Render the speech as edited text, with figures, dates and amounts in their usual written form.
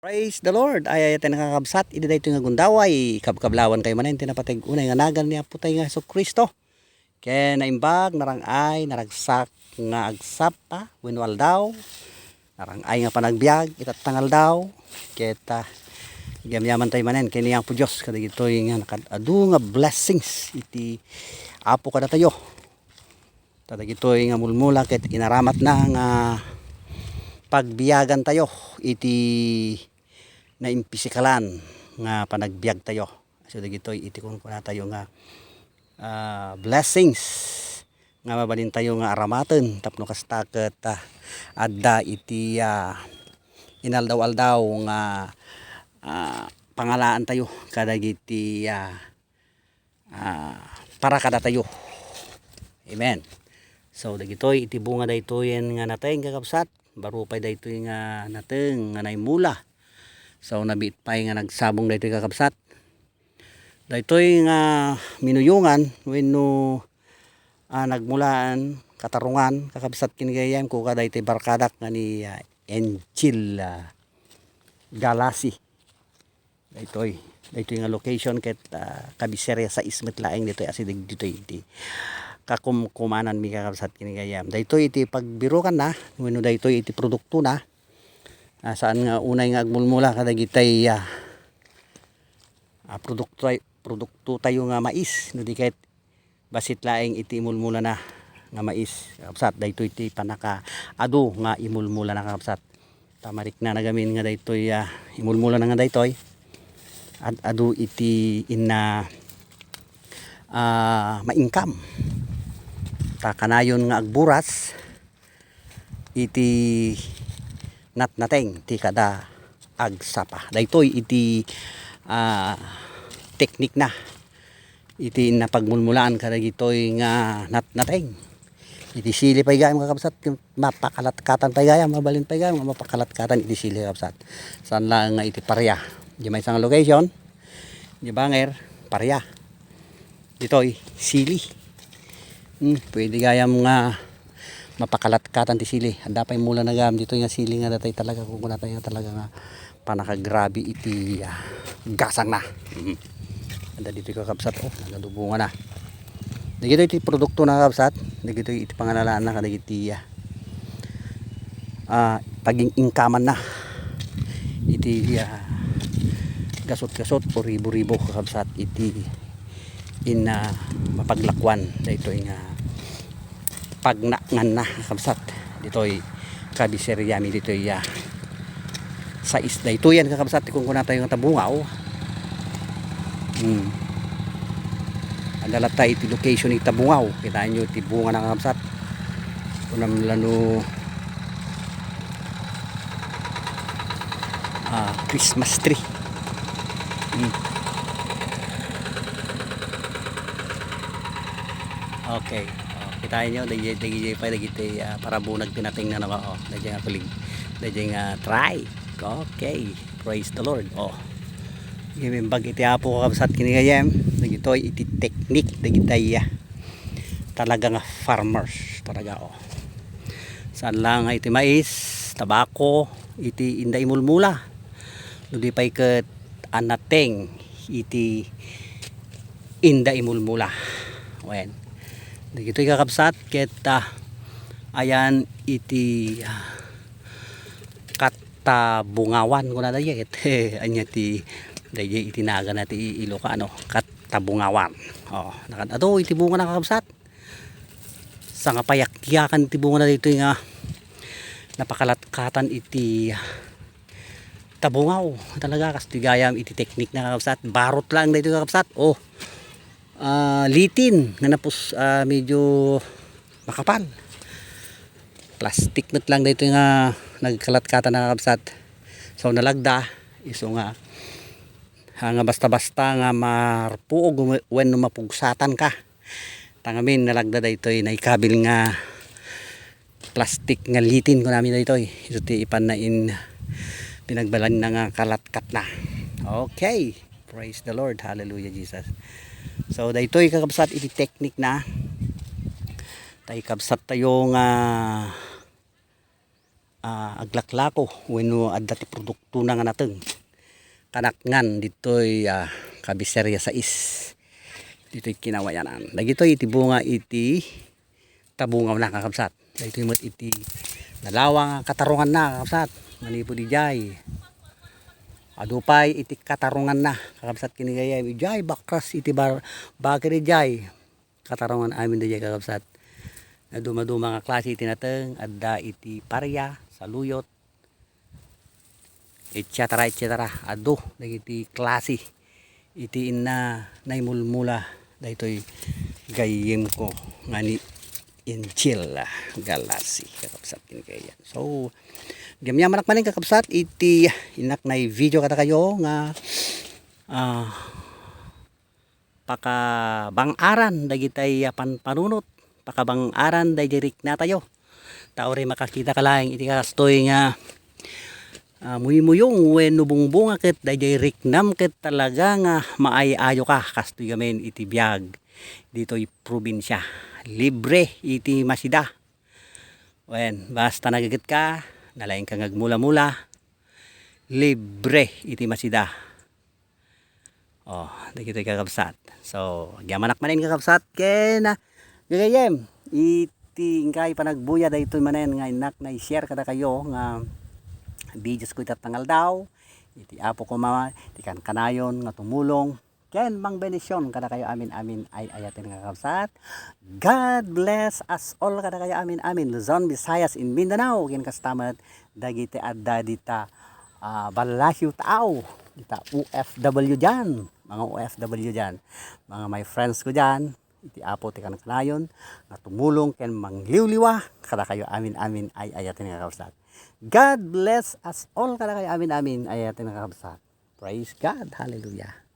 Praise the Lord. Ay tayo nakakabsat. Ida dito nga gundaway. Kabkablawan kayo manin. Tinapatay unay nga nagan niya putay nga Hesus Kristo. Kaya naimbag, narangay, naragsak nga agsap pa. Winwal daw. Narangay nga panagbiag. Itatangal daw. Kaya gamyaman tayo manin. Kaya niyang po Diyos. Kada ito nga nakadado nga blessings. Iti apo kada tayo. Kada ito nga mulmula. Kaya inaramat na nga pagbiyagan tayo. Iti na impisikalan nga panagbiag tayo. So dagitoy iti kun na tayo nga blessings nga mabalin tayo nga aramaten tapno kastaket adda iti inaldaw-aldaw nga pangalaan tayo kadagiti para kada tayo. Amen. So dagitoy iti bunga daytoyen nga nateng kakabsat baro pay daytoy nga nateng nga naimula. So nabit pa nga nagsabong daytoy kakabsat. Daytoy nga minuyungan wenno nagmulaan katarungan kakabsat kinigayam ko ka daytoy barkadak nga ni Angel Galasi. Daytoy nga location ket Kabiserya sa Ismet laeng daytoy asidig ditoy iti kakumkumanan mi kakabsat kinigayam. Daytoy iti pagbirukan na wenno daytoy iti produkto na. Saan nga unay nga agmulmula kadagitay produkto tayo nga mais no di ket basit laeng iti imulmula na nga mais kakabsat daytoy iti panaka adu nga imulmula na kakabsat tamarik na nagamin nga daytoy imulmula na nga daytoy at adu iti ma-income ta kanayon nga agburas iti nateng ti kada agsapa. Daytoy iti teknik na iti napagmulmulaan kadagitoy nga nateng iti sili pay gayam kakabsat mapakalatkatan pay gayam mabalin pay gayam mapakalatkatan iti sili kakabsat saan lang nga iti parya di may isang location di banger parya ditoy sili pwede gayam nga mapakalatkatan ti sili anda pay mula nagam dito nga sili nga datay talaga kung natay nga talaga nga panakagrabe iti gasang na anda dito kakabsat nagadubungan na dagito iti produkto na kakabsat dagito iti panganalaan na kadagiti paging ingkaman na iti gasot-gasot o ribo-ribo kakabsat iti mapaglakwan dito nga pagnangan na kakabsat ditoy Kabiserya mi ditoy sa isda ito yan kakabsat kung kuna tayo nga tabungaw andala tayo iti location iti tabungaw kita nyo iti bunga na kakabsat kunam lano Christmas tree okay kita nyo dagiti pa dagiti para bunag tinating na nako dagiti nga kulig dagiti nga try okay praise the Lord imimbag iti apo kakabsat kinigayam dagitoy iti teknik dagiti talaga nga farmers talaga saan lang iti mais tabako iti inday mulmula no di pay ket anateng iti inday mulmula wen dagitoy kakabsat ket ayan iti katabungawan kuna dayi ket anya ti dayi iti naga na ti Ilocano katabungawan nakadto iti bunga na kakabsat sa nga payakyakan iti bunga na dito nga napakalatkatan iti tabungaw talaga kas tigayam iti teknik na kakabsat barot lang dito kakabsat litin nga napos medyo makapal plastic nut lang dito nga nagkalatkatan na kakabsat so nalagda iso nga basta-basta nga marpuog when mapugsatan ka tangamin nalagda dito naikabil nga plastic nga litin ko namin dito iso ti ipan na pinagbalan na nga kalatkat na okay praise the Lord hallelujah Jesus. So daytoy kakabsat iti teknik na tay kabsat tayo nga aglaklako wenno adda ti produkto na nga nateng kanakngan ditoy Kabiserya 6 ditoy kinawayanan dagitoy iti bunga iti tabungaw na kakabsat dagitoy met iti nalawang katarungan na kakabsat manipo di jay adupay iti katarungan na kakabsat kini gayam ijay bakras iti bakiri jay katarungan amin di jay kakabsat na dumaduma nga klase iti nateng adda iti parya saluyot etc. adu dagiti klase iti inna naimulmula daytoy gayem ko ngani Inchil Galasi kakabsat kini kaya. So gamyaman maning kakabsat iti inak na video kata kayo nga pakabangaran dagitay panpanunot pakabangaran daydirik na tayo taore makakita ka lang iti kastoy nga muyong wenno bungbunga ket dayjay riknam ket talaga nga maayayo ka kastoy gamen iti biag ditoy probinsya libre iti masida wen basta nagaget ka nalaing kang agmula-mula libre iti masida dagitoy kakabsat. So gyamanak manen kakabsat ken gagayem iti ingkay panagbuya daytoy manen nga inak na i-share kada kayo nga videos ko itatangal daw iti apo ko mama iti kanayon nga tumulong ken mang benisyon kada kayo amin ay ayaten nga kakabsat. God bless us all kada kayo amin Luzon, Visayas, in Mindanao ken kastamat dagiti adda dita balasyo tao dita OFW dyan mga OFW dyan mga my friends ko dyan iti apo ti kanayon nga tumulong ken mangliwliwa kada kayo amin ay ayaten nga kakabsat. God bless us all kada kayo amin ay ayaten nga kakabsat. Praise God, hallelujah.